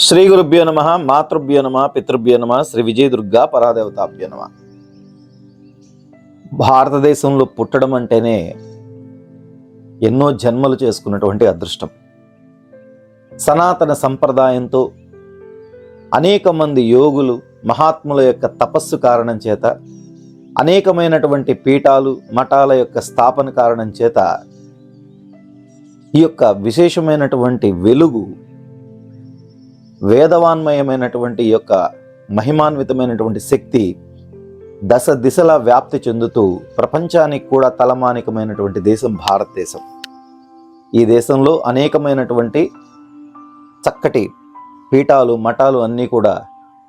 శ్రీ గురుభ్యో నమ, మాతృభ్యో నమ, పితృభ్యో నమ, శ్రీ విజయదుర్గా పరాదేవతాభ్యో నమ. భారతదేశంలో పుట్టడం అంటేనే ఎన్నో జన్మలు చేసుకున్నటువంటి అదృష్టం. సనాతన సంప్రదాయంతో అనేక మంది యోగులు మహాత్ముల యొక్క తపస్సు కారణం చేత, అనేకమైనటువంటి పీఠాలు మఠాల యొక్క స్థాపన కారణం చేత ఈ యొక్క విశేషమైనటువంటి వెలుగు, వేదవాన్మయమైనటువంటి యొక్క మహిమాన్వితమైనటువంటి శక్తి దశ దిశలా వ్యాప్తి చెందుతూ ప్రపంచానికి కూడా తలమానికమైనటువంటి దేశం భారతదేశం. ఈ దేశంలో అనేకమైనటువంటి చక్కటి పీఠాలు మఠాలు అన్నీ కూడా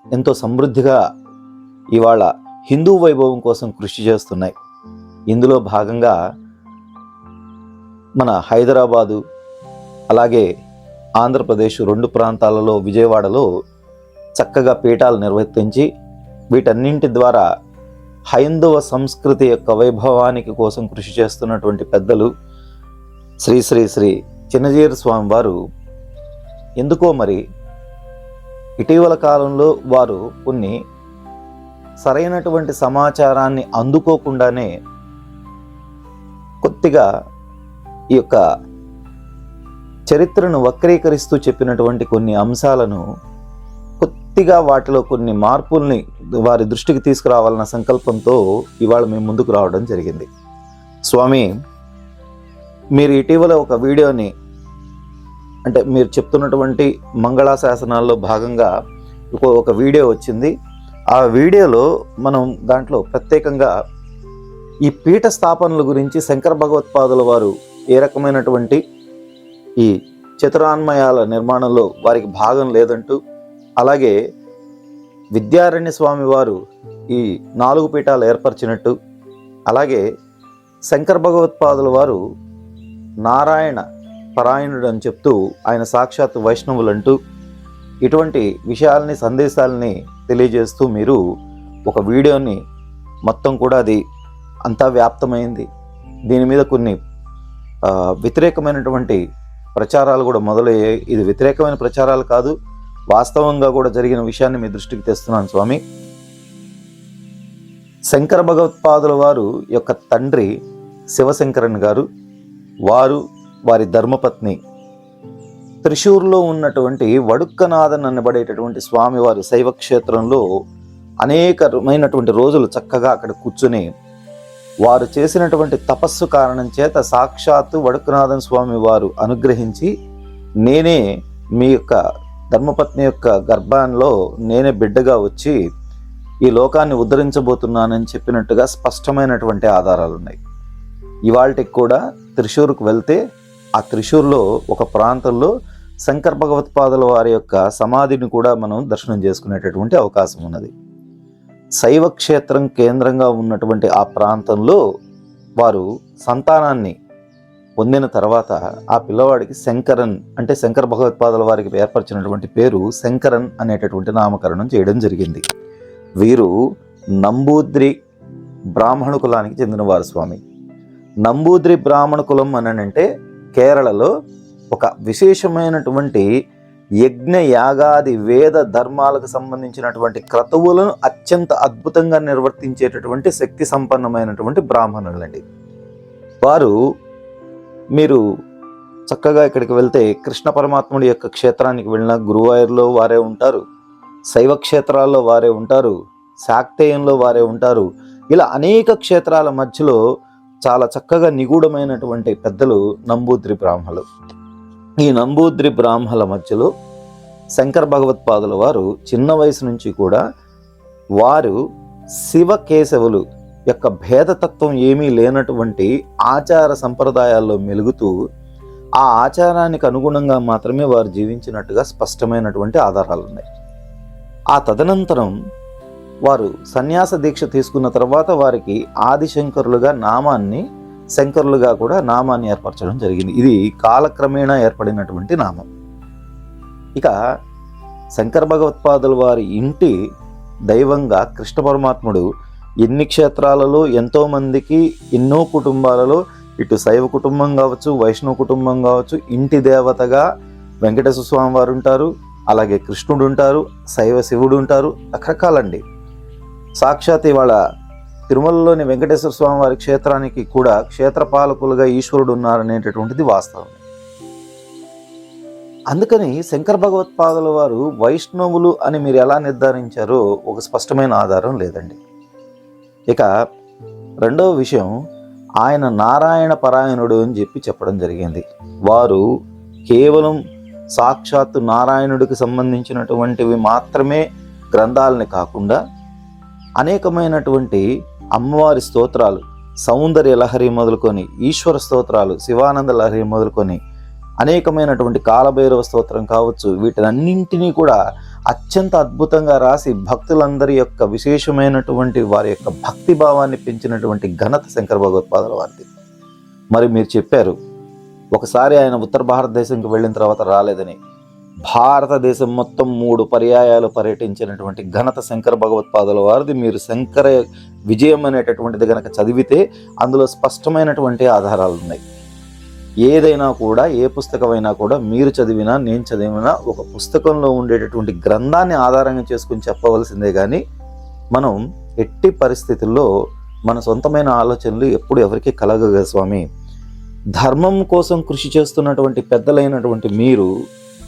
ఎంతో సమృద్ధిగా ఇవాళ హిందూ వైభవం కోసం కృషి చేస్తున్నాయి. ఇందులో భాగంగా మన హైదరాబాదు అలాగే ఆంధ్రప్రదేశ్ రెండు ప్రాంతాలలో, విజయవాడలో చక్కగా పీఠాలు నిర్వర్తించి వీటన్నింటి ద్వారా హైందవ సంస్కృతి యొక్క వైభవానికి కోసం కృషి చేస్తున్నటువంటి పెద్దలు శ్రీ శ్రీ శ్రీ చిన్నజీయర్ స్వామి వారు ఎందుకో మరి ఇటీవల కాలంలో వారు కొన్ని సరైనటువంటి సమాచారాన్ని అందుకోకుండానే కొద్దిగా ఈ యొక్క చరిత్రను వక్రీకరిస్తూ చెప్పినటువంటి కొన్ని అంశాలను కొద్దిగా వాటిలో కొన్ని మార్పుల్ని వారి దృష్టికి తీసుకురావాలన్న సంకల్పంతో ఇవాళ మేము ముందుకు రావడం జరిగింది. స్వామి, మీరు ఇటీవల ఒక వీడియోని, అంటే మీరు చెప్తున్నటువంటి మంగళాశాసనాల్లో భాగంగా ఒక వీడియో వచ్చింది. ఆ వీడియోలో మనం దాంట్లో ప్రత్యేకంగా ఈ పీఠ స్థాపనల గురించి శంకర భగవత్పాదుల వారు ఏ రకమైనటువంటి ఈ చతురాన్మయాల నిర్మాణంలో వారికి భాగం లేదంటూ, అలాగే విద్యారణ్య స్వామి వారు ఈ 4 పీఠాలు ఏర్పరిచినట్టు, అలాగే శంకర భగవత్పాదుల వారు నారాయణ పరాయణుడు అని చెప్తూ ఆయన సాక్షాత్ వైష్ణవులంటూ ఇటువంటి విషయాల్ని, సందేశాలని తెలియజేస్తూ మీరు ఒక వీడియోని మొత్తం కూడా అది అంతా వ్యాప్తమైంది. దీని మీద కొన్ని వ్యతిరేకమైనటువంటి ప్రచారాలు కూడా మొదలయ్యాయి. ఇది వ్యతిరేకమైన ప్రచారాలు కాదు, వాస్తవంగా కూడా జరిగిన విషయాన్ని మీ దృష్టికి తెస్తున్నాను స్వామి. శంకర భగవత్పాదుల వారు యొక్క తండ్రి శివశంకరన్ గారు, వారి ధర్మపత్ని త్రిశూర్లో ఉన్నటువంటి వడుక్కనాథన్ అనబడేటటువంటి స్వామివారి శైవ క్షేత్రంలో అనేకమైనటువంటి రోజులు చక్కగా అక్కడ కూర్చుని వారు చేసినటువంటి తపస్సు కారణం చేత సాక్షాత్తు వడుక్కనాథన్ స్వామి వారు అనుగ్రహించి, నేనే మీ యొక్క ధర్మపత్ని యొక్క గర్భంలో నేనే బిడ్డగా వచ్చి ఈ లోకాన్ని ఉద్ధరించబోతున్నానని చెప్పినట్టుగా స్పష్టమైనటువంటి ఆధారాలు ఉన్నాయి. ఇవాళకి కూడా త్రిశూర్కు వెళ్తే ఆ త్రిశూర్లో ఒక ప్రాంతంలో శంకర భగవత్పాదుల వారి యొక్క సమాధిని కూడా మనం దర్శనం చేసుకునేటటువంటి అవకాశం ఉన్నది. శైవ క్షేత్రం కేంద్రంగా ఉన్నటువంటి ఆ ప్రాంతంలో వారు సంతానాన్ని పొందిన తర్వాత ఆ పిల్లవాడికి శంకరన్, అంటే శంకర భగవత్పాదుల వారికి ఏర్పరిచినటువంటి పేరు శంకరన్ అనేటటువంటి నామకరణం చేయడం జరిగింది. వీరు నంబూద్రి బ్రాహ్మణ కులానికి చెందినవారు స్వామి. నంబూద్రి బ్రాహ్మణ కులం అని అంటే కేరళలో ఒక విశేషమైనటువంటి యజ్ఞ యాగాది వేద ధర్మాలకు సంబంధించినటువంటి క్రతువులను అత్యంత అద్భుతంగా నిర్వర్తించేటటువంటి శక్తి సంపన్నమైనటువంటి బ్రాహ్మణులండి వారు. మీరు చక్కగా ఇక్కడికి వెళ్తే కృష్ణ పరమాత్ముడి యొక్క క్షేత్రానికి వెళ్ళిన గురువాయూర్లో వారే ఉంటారు, శైవ క్షేత్రాల్లో వారే ఉంటారు, శాక్తేయంలో వారే ఉంటారు. ఇలా అనేక క్షేత్రాల మధ్యలో చాలా చక్కగా నిగూఢమైనటువంటి పెద్దలు నంబూద్రి బ్రాహ్మణులు. ఈ నంబూద్రి బ్రాహ్మణుల మధ్యలో శంకర భగవత్పాదుల వారు చిన్న వయసు నుంచి కూడా వారు శివ కేశవులు యొక్క భేదతత్వం ఏమీ లేనటువంటి ఆచార సంప్రదాయాల్లో మెలుగుతూ ఆ ఆచారానికి అనుగుణంగా మాత్రమే వారు జీవించినట్టుగా స్పష్టమైనటువంటి ఆధారాలు ఉన్నాయి. ఆ తదనంతరం వారు సన్యాస దీక్ష తీసుకున్న తర్వాత వారికి ఆదిశంకరులుగా శంకరులుగా కూడా నామాన్ని ఏర్పరచడం జరిగింది. ఇది కాలక్రమేణా ఏర్పడినటువంటి నామం. ఇక శంకర భగవత్పాదుల వారి ఇంటి దైవంగా కృష్ణ పరమాత్ముడు ఎన్ని క్షేత్రాలలో ఎంతోమందికి ఎన్నో కుటుంబాలలో ఇటు శైవ కుటుంబం కావచ్చు, వైష్ణవ కుటుంబం కావచ్చు, ఇంటి దేవతగా వెంకటేశ్వర స్వామి వారు ఉంటారు. అలాగే కృష్ణుడు ఉంటారు, శైవ శివుడు ఉంటారు, రకరకాలండి. సాక్షాత్ ఇవాళ తిరుమలలోని వెంకటేశ్వర స్వామి వారి క్షేత్రానికి కూడా క్షేత్రపాలకులుగా ఈశ్వరుడు ఉన్నారనేటటువంటిది వాస్తవం. అందుకని శంకర భగవత్పాదుల వారు వైష్ణవులు అని మీరు ఎలా నిర్ధారించారో ఒక స్పష్టమైన ఆధారం లేదండి. ఇక రెండవ విషయం, ఆయన నారాయణ పరాయణుడు అని చెప్పడం జరిగింది. వారు కేవలం సాక్షాత్తు నారాయణుడికి సంబంధించినటువంటివి మాత్రమే గ్రంథాలని కాకుండా అనేకమైనటువంటి అమ్మవారి స్తోత్రాలు, సౌందర్య లహరి మొదలుకొని ఈశ్వర స్తోత్రాలు, శివానంద లహరి మొదలుకొని అనేకమైనటువంటి కాలభైరవ స్తోత్రం కావచ్చు, వీటన్నింటినీ కూడా అత్యంత అద్భుతంగా రాసి భక్తులందరి యొక్క విశేషమైనటువంటి వారి యొక్క భక్తి భావాన్ని పెంచినటువంటి ఘనత శంకర భగవత్పాదుల వారిది. మరి మీరు చెప్పారు ఒకసారి ఆయన ఉత్తర భారతదేశంకి వెళ్ళిన తర్వాత రాలేదని. భారతదేశం మొత్తం 3 పర్యాయాలు పర్యటించినటువంటి ఘనత శంకర భగవత్పాదుల వారిది. మీరు శంకర విజయం అనేటటువంటిది కనుక చదివితే అందులో స్పష్టమైనటువంటి ఆధారాలు ఉన్నాయి. ఏదైనా కూడా, ఏ పుస్తకమైనా కూడా మీరు చదివినా నేను చదివినా ఒక పుస్తకంలో ఉండేటటువంటి గ్రంథాన్ని ఆధారంగా చేసుకుని చెప్పవలసిందే కానీ మనం ఎట్టి పరిస్థితుల్లో మన సొంతమైన ఆలోచనలు ఎప్పుడు ఎవరికి కలగదు స్వామి. ధర్మం కోసం కృషి చేస్తున్నటువంటి పెద్దలైనటువంటి మీరు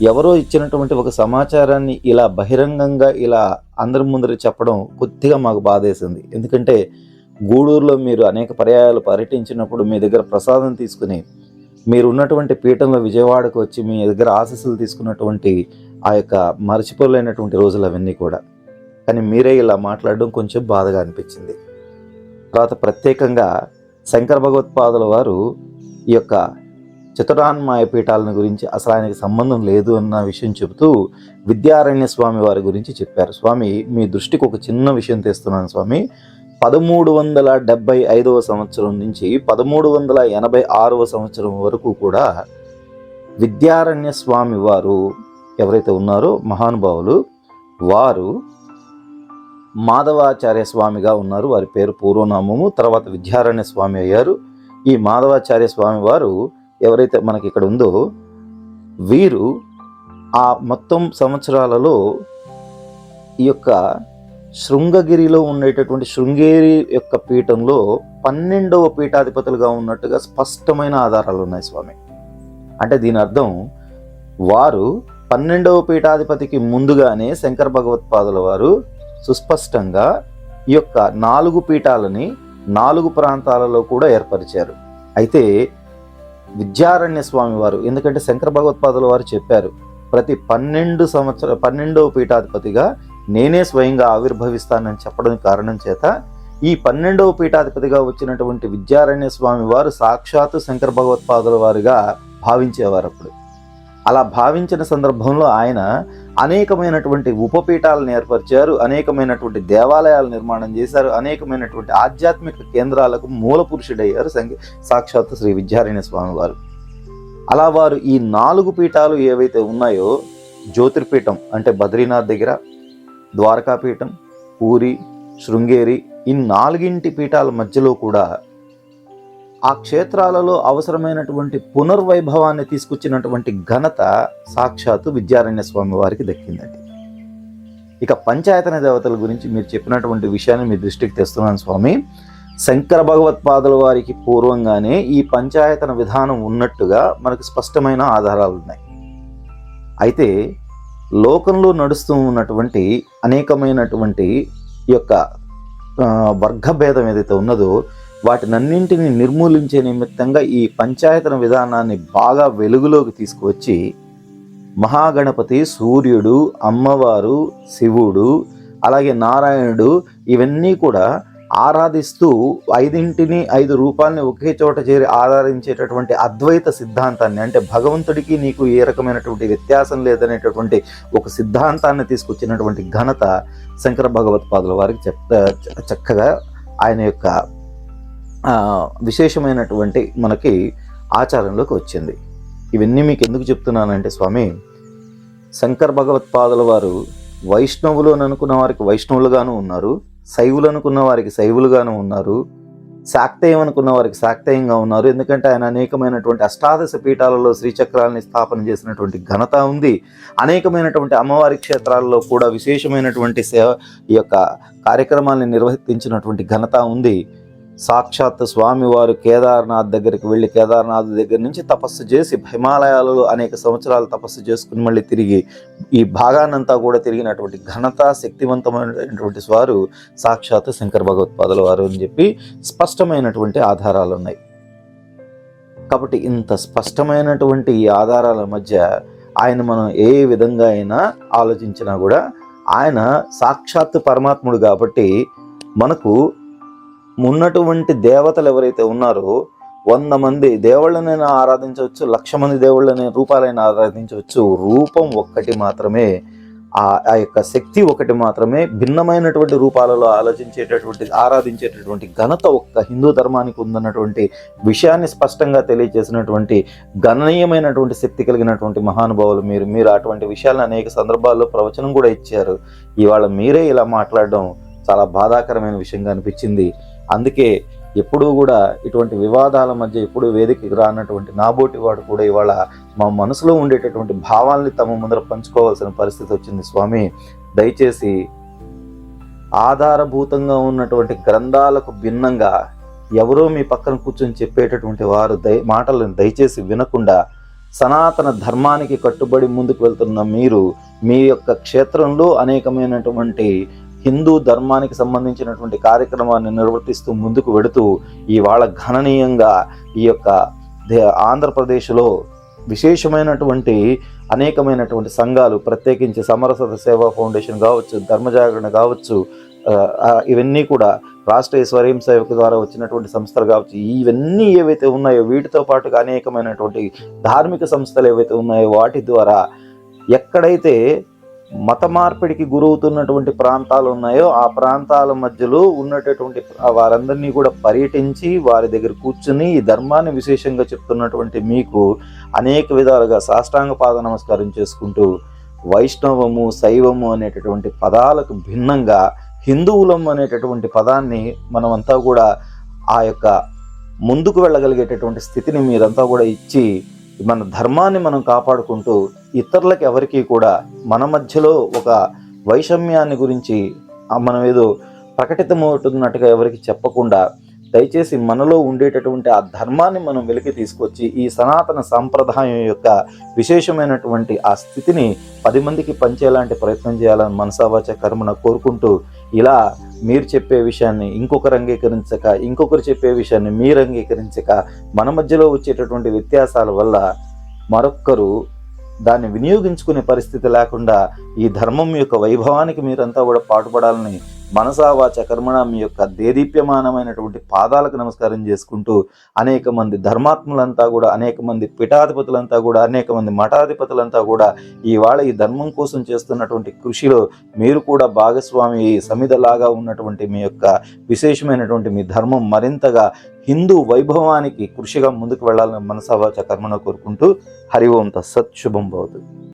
ఎవరో ఇచ్చినటువంటి ఒక సమాచారాన్ని ఇలా బహిరంగంగా ఇలా అందరి ముందర చెప్పడం కొద్దిగా మాకు బాధేసింది. ఎందుకంటే గూడూరులో మీరు అనేక పర్యాయాలు పర్యటించినప్పుడు మీ దగ్గర ప్రసాదం తీసుకుని మీరు ఉన్నటువంటి పీఠంలో విజయవాడకు వచ్చి మీ దగ్గర ఆశీస్సులు తీసుకున్నటువంటి ఆ యొక్క మరచిపోలేనటువంటి రోజులు అవన్నీ కూడా. కానీ మీరే ఇలా మాట్లాడడం కొంచెం బాధగా అనిపించింది. తర్వాత ప్రత్యేకంగా శంకర భగవత్పాదుల వారు ఈ యొక్క చతురాన్మాయ పీఠాలను గురించి అసలు ఆయనకి సంబంధం లేదు అన్న విషయం చెబుతూ విద్యారణ్య స్వామి వారి గురించి చెప్పారు. స్వామి, మీ దృష్టికి ఒక చిన్న విషయం తెస్తున్నాను స్వామి. 1375 సంవత్సరం నుంచి 1386 సంవత్సరం వరకు కూడా విద్యారణ్య స్వామి వారు ఎవరైతే ఉన్నారో మహానుభావులు, వారు మాధవాచార్య స్వామిగా ఉన్నారు. వారి పేరు పూర్వనామము, తర్వాత విద్యారణ్య స్వామి అయ్యారు. ఈ మాధవాచార్య స్వామి వారు ఎవరైతే మనకి ఇక్కడ ఉందో వీరు ఆ మొత్తం సంవత్సరాలలో ఈ యొక్క శృంగగిరిలో ఉండేటటువంటి శృంగేరి యొక్క పీఠంలో 12వ పీఠాధిపతులుగా ఉన్నట్టుగా స్పష్టమైన ఆధారాలు ఉన్నాయి స్వామి. అంటే దీని అర్థం వారు 12వ పీఠాధిపతికి ముందుగానే శంకర భగవత్పాదుల వారు సుస్పష్టంగా ఈ యొక్క 4 పీఠాలని 4 ప్రాంతాలలో కూడా ఏర్పరిచారు. అయితే విద్యారణ్య స్వామి వారు, ఎందుకంటే శంకర భగవత్పాదుల వారు చెప్పారు ప్రతి 12వ పీఠాధిపతిగా నేనే స్వయంగా ఆవిర్భవిస్తానని చెప్పడం కారణం చేత ఈ 12వ పీఠాధిపతిగా వచ్చినటువంటి విద్యారణ్య స్వామి వారు సాక్షాత్తు శంకర భగవత్పాదుల వారుగా భావించేవారు. అప్పుడు అలా భావించిన సందర్భంలో ఆయన అనేకమైనటువంటి ఉపపీఠాలను ఏర్పరిచారు, అనేకమైనటువంటి దేవాలయాలు నిర్మాణం చేశారు, అనేకమైనటువంటి ఆధ్యాత్మిక కేంద్రాలకు మూల పురుషుడయ్యారు సాక్షాత్తు శ్రీ విద్యారణ్య స్వామి వారు. అలా వారు ఈ 4 పీఠాలు ఏవైతే ఉన్నాయో, జ్యోతిర్పీఠం అంటే బద్రీనాథ్ దగ్గర, ద్వారకాపీఠం, పూరి, శృంగేరి, ఈ 4 పీఠాల మధ్యలో కూడా ఆ క్షేత్రాలలో అవసరమైనటువంటి పునర్వైభవాన్ని తీసుకొచ్చినటువంటి ఘనత సాక్షాత్తు విద్యారణ్య స్వామి వారికి దక్కిందండి. ఇక పంచాయతన దేవతల గురించి మీరు చెప్పినటువంటి విషయాన్ని మీ దృష్టికి తెస్తున్నాను స్వామి. శంకర భగవత్పాదుల వారికి పూర్వంగానే ఈ పంచాయతన విధానం ఉన్నట్టుగా మనకు స్పష్టమైన ఆధారాలు ఉన్నాయి. అయితే లోకంలో నడుస్తూ ఉన్నటువంటి అనేకమైనటువంటి ఈ యొక్క వర్గభేదం ఏదైతే ఉన్నదో వాటినన్నింటినీ నిర్మూలించే నిమిత్తంగా ఈ పంచాయతన విధానాన్ని బాగా వెలుగులోకి తీసుకువచ్చి మహాగణపతి, సూర్యుడు, అమ్మవారు, శివుడు, అలాగే నారాయణుడు ఇవన్నీ కూడా ఆరాధిస్తూ 5 రూపాలని ఒకే చోట చేరి ఆరాధించేటటువంటి అద్వైత సిద్ధాంతాన్ని, అంటే భగవంతుడికి నీకు ఏ రకమైనటువంటి వ్యత్యాసం లేదనేటటువంటి ఒక సిద్ధాంతాన్ని తీసుకొచ్చినటువంటి ఘనత శంకర భగవత్పాదుల వారికి చక్కగా ఆయన యొక్క విశేషమైనటువంటి మనకి ఆచారంలోకి వచ్చింది. ఇవన్నీ మీకు ఎందుకు చెప్తున్నానంటే స్వామి, శంకర భగవత్పాదుల వారు వైష్ణవులు అని అనుకున్న వారికి వైష్ణవులుగాను ఉన్నారు, శైవులు అనుకున్న వారికి శైవులుగాను ఉన్నారు, శాక్తేయం అనుకున్న వారికి శాక్తేయంగా ఉన్నారు. ఎందుకంటే ఆయన అనేకమైనటువంటి అష్టాదశ పీఠాలలో శ్రీచక్రాలని స్థాపన చేసినటువంటి ఘనత ఉంది. అనేకమైనటువంటి అమ్మవారి క్షేత్రాల్లో కూడా విశేషమైనటువంటి సేవ ఈ యొక్క కార్యక్రమాలను నిర్వర్తించినటువంటి ఘనత ఉంది. సాక్షాత్ స్వామివారు కేదార్నాథ్ దగ్గరికి వెళ్ళి కేదార్నాథ్ దగ్గర నుంచి తపస్సు చేసి హిమాలయాలలో అనేక సంవత్సరాలు తపస్సు చేసుకుని మళ్ళీ తిరిగి ఈ భాగానంతా కూడా తిరిగినటువంటి ఘనత శక్తివంతమైనటువంటి వారు సాక్షాత్ శంకర భగవత్పాదుల వారు అని చెప్పి స్పష్టమైనటువంటి ఆధారాలు ఉన్నాయి. కాబట్టి ఇంత స్పష్టమైనటువంటి ఈ ఆధారాల మధ్య ఆయన మనం ఏ విధంగా అయినా ఆలోచించినా కూడా ఆయన సాక్షాత్ పరమాత్ముడు కాబట్టి మనకు ఉన్నటువంటి దేవతలు ఎవరైతే ఉన్నారో 100 మంది దేవుళ్ళనైనా ఆరాధించవచ్చు, 1,00,000 మంది దేవుళ్ళని రూపాలైనా ఆరాధించవచ్చు. రూపం ఒక్కటి మాత్రమే, ఆ యొక్క శక్తి ఒకటి మాత్రమే. భిన్నమైనటువంటి రూపాలలో ఆరాధించేటటువంటి ఘనత ఒక్క హిందూ ధర్మానికి ఉందన్నటువంటి విషయాన్ని స్పష్టంగా తెలియజేసినటువంటి గణనీయమైనటువంటి శక్తి కలిగినటువంటి మహానుభావులు మీరు అటువంటి విషయాలను అనేక సందర్భాల్లో ప్రవచనం కూడా ఇచ్చారు. ఇవాళ మీరే ఇలా మాట్లాడడం చాలా బాధాకరమైన విషయంగా అనిపించింది. అందుకే ఎప్పుడూ కూడా ఇటువంటి వివాదాల మధ్య ఎప్పుడూ వేదికకి రానటువంటి నాబోటి వాడు కూడా ఇవాళ మా మనసులో ఉండేటటువంటి భావాల్ని తమ ముందర పంచుకోవాల్సిన పరిస్థితి వచ్చింది. స్వామి, దయచేసి ఆధారభూతంగా ఉన్నటువంటి గ్రంథాలకు భిన్నంగా ఎవరో మీ పక్కన కూర్చొని చెప్పేటటువంటి వారు మాటలను దయచేసి వినకుండా సనాతన ధర్మానికి కట్టుబడి ముందుకు వెళ్తున్న మీరు మీ యొక్క క్షేత్రంలో అనేకమైనటువంటి హిందూ ధర్మానికి సంబంధించినటువంటి కార్యక్రమాన్ని నిర్వర్తిస్తూ ముందుకు వెడుతూ ఇవాళ గణనీయంగా ఈ యొక్క ఆంధ్రప్రదేశ్లో విశేషమైనటువంటి అనేకమైనటువంటి సంఘాలు, ప్రత్యేకించి సమరసత సేవా ఫౌండేషన్ కావచ్చు, ధర్మజాగరణ కావచ్చు, ఇవన్నీ కూడా రాష్ట్రీయ స్వయం సేవకు ద్వారా వచ్చినటువంటి సంస్థలు కావచ్చు, ఇవన్నీ ఏవైతే ఉన్నాయో వీటితో పాటుగా అనేకమైనటువంటి ధార్మిక సంస్థలు ఏవైతే ఉన్నాయో వాటి ద్వారా ఎక్కడైతే మత మార్పిడికి గురవుతున్నటువంటి ప్రాంతాలు ఉన్నాయో ఆ ప్రాంతాల మధ్యలో ఉన్నటువంటి వారందరినీ కూడా పర్యటించి వారి దగ్గర కూర్చుని ఈ ధర్మాన్ని విశేషంగా చెప్తున్నటువంటి మీకు అనేక విధాలుగా సాష్టాంగ పాద నమస్కారం చేసుకుంటూ వైష్ణవము, శైవము అనేటటువంటి పదాలకు భిన్నంగా హిందువులం అనేటటువంటి పదాన్ని మనమంతా కూడా ఆ యొక్క ముందుకు వెళ్ళగలిగేటటువంటి స్థితిని మీరంతా కూడా ఇచ్చి మన ధర్మాన్ని మనం కాపాడుకుంటూ ఇతరులకు ఎవరికి కూడా మన మధ్యలో ఒక వైషమ్యాన్ని గురించి మనం ఏదో ప్రకటితమవుతున్నట్టుగా ఎవరికి చెప్పకుండా దయచేసి మనలో ఉండేటటువంటి ఆ ధర్మాన్ని మనం వెలికి తీసుకొచ్చి ఈ సనాతన సాంప్రదాయం యొక్క విశేషమైనటువంటి ఆ స్థితిని 10 మందికి పంచేలాంటి ప్రయత్నం చేయాలని మనసావాచ కర్మన కోరుకుంటూ, ఇలా మీరు చెప్పే విషయాన్ని ఇంకొకరు అంగీకరించక, ఇంకొకరు చెప్పే విషయాన్ని మీరు అంగీకరించక, మన మధ్యలో వచ్చేటటువంటి వ్యత్యాసాల వల్ల మరొక్కరు దాన్ని వినియోగించుకునే పరిస్థితి లేకుండా ఈ ధర్మం యొక్క వైభవానికి మీరంతా కూడా పాటుపడాలని మనసావాచ కర్మణ మీ యొక్క దేదీప్యమానమైనటువంటి పాదాలకు నమస్కారం చేసుకుంటూ అనేక మంది ధర్మాత్ములంతా కూడా, అనేక మంది పీఠాధిపతులంతా కూడా, అనేక మంది మఠాధిపతులంతా కూడా ఇవాళ ఈ ధర్మం కోసం చేస్తున్నటువంటి కృషిలో మీరు కూడా భాగస్వామి సమిధలాగా ఉన్నటువంటి మీ యొక్క విశేషమైనటువంటి మీ ధర్మం మరింతగా హిందూ వైభవానికి కృషిగా ముందుకు వెళ్ళాలని మనసావాచ కర్మణ కోరుకుంటూ హరి ఓం తత్సత్ శుభం భవతు.